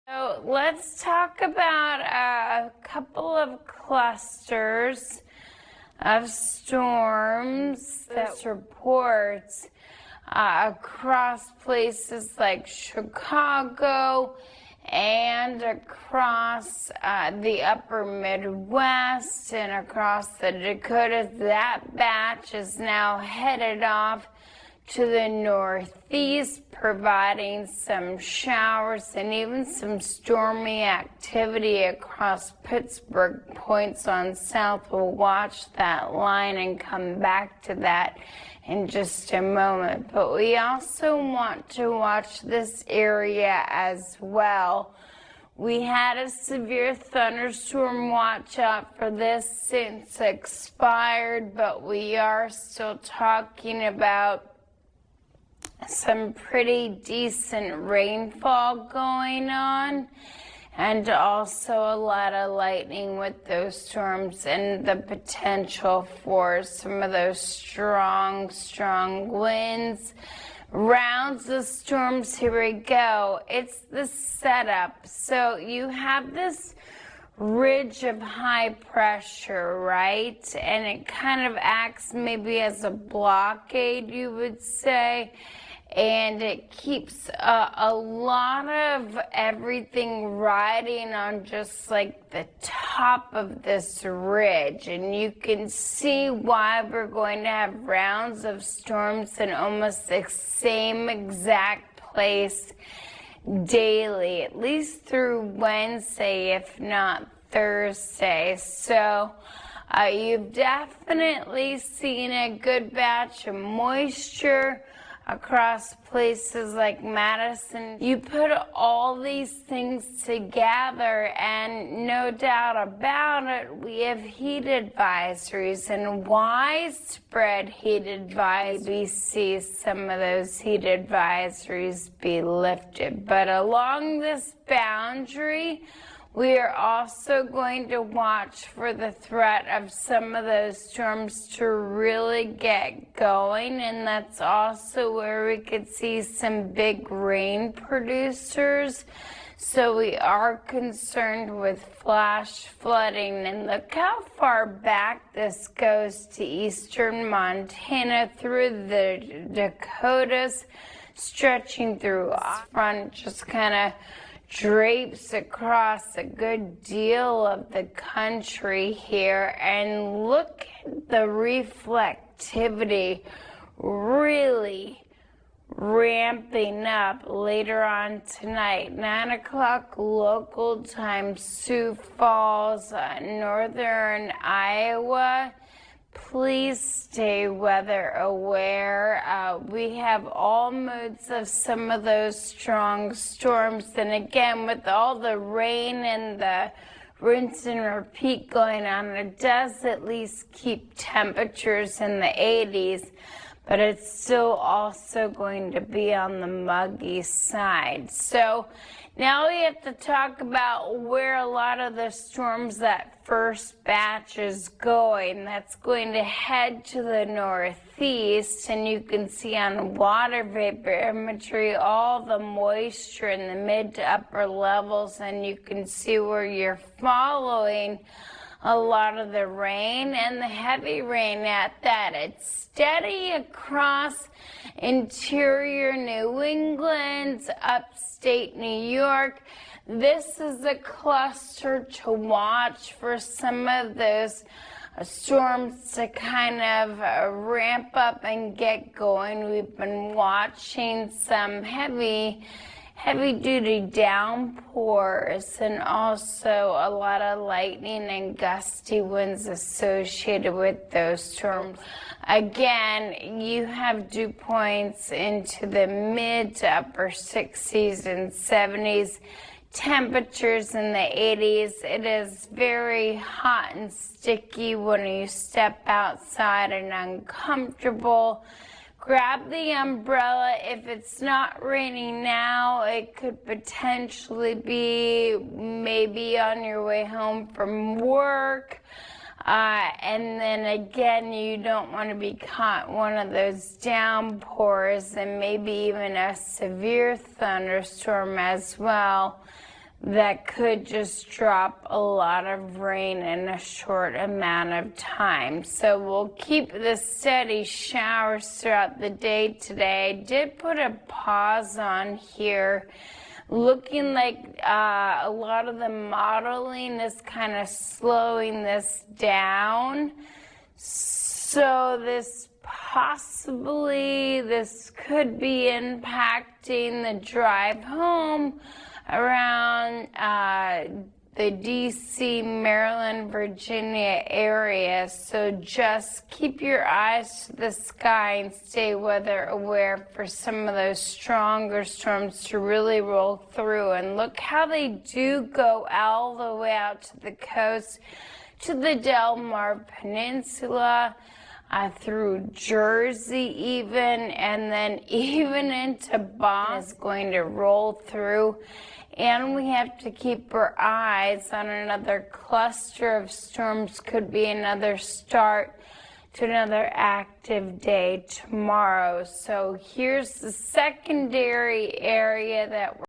So let's talk about a couple of clusters of storms. Those reports across places like Chicago and across the upper Midwest and across the Dakotas. That batch is now headed off to the Northeast, providing some showers and even some stormy activity across Pittsburgh. Points on south. We'll watch that line and come back to that in just a moment. But we also want to watch this area as well. We had a severe thunderstorm watch out for this since expired, but we are still talking about some pretty decent rainfall going on, and also a lot of lightning with those storms and the potential for some of those strong winds. Rounds of storms, here we go. It's the setup. So you have this ridge of high pressure, right? And it kind of acts maybe as a blockade, you would say. And it keeps a lot of everything riding on just like the top of this ridge. And you can see why we're going to have rounds of storms in almost the same exact place daily, at least through Wednesday, if not Thursday. So you've definitely seen a good batch of moisture across places like Madison. You put all these things together, and no doubt about it, we have heat advisories and widespread heat advisories. We see some of those heat advisories be lifted. But along this boundary, we are also going to watch for the threat of some of those storms to really get going, and that's also where we could see some big rain producers. So we are concerned with flash flooding. And look how far back this goes to eastern Montana through the Dakotas, stretching through front, just kind of drapes across a good deal of the country here. And look at the reflectivity really ramping up later on tonight. 9 o'clock local time, Sioux Falls, northern Iowa. Please stay weather aware. We have all modes of some of those strong storms. And again, with all the rain and the rinse and repeat going on, it does at least keep temperatures in the 80s. But it's still also going to be on the muggy side. So now we have to talk about where a lot of the storms, that first batch, is going. That's going to head to the northeast, and you can see on water vaporimetry all the moisture in the mid to upper levels, and you can see where you're following a lot of the rain and the heavy rain at that. It's steady across interior New England, upstate New York. This is a cluster to watch for some of those storms to kind of ramp up and get going. We've been watching some heavy-duty downpours and also a lot of lightning and gusty winds associated with those storms. Again, you have dew points into the mid to upper 60s and 70s, temperatures in the 80s. It is very hot and sticky when you step outside and uncomfortable. Grab the umbrella. If it's not raining now, it could potentially be maybe on your way home from work. And then again, you don't want to be caught one of those downpours and maybe even a severe thunderstorm as well. that could just drop a lot of rain in a short amount of time. So we'll keep the steady showers throughout the day today. I did put a pause on here, looking like a lot of the modeling is kind of slowing this down. So this could be impacting the drive home around the DC, Maryland, Virginia area. So just keep your eyes to the sky and stay weather aware for some of those stronger storms to really roll through. And look how they do go all the way out to the coast, to the Del Mar Peninsula, through Jersey even, and then even into Boston is going to roll through. And we have to keep our eyes on another cluster of storms. Could be another start to another active day tomorrow. So here's the secondary area that we're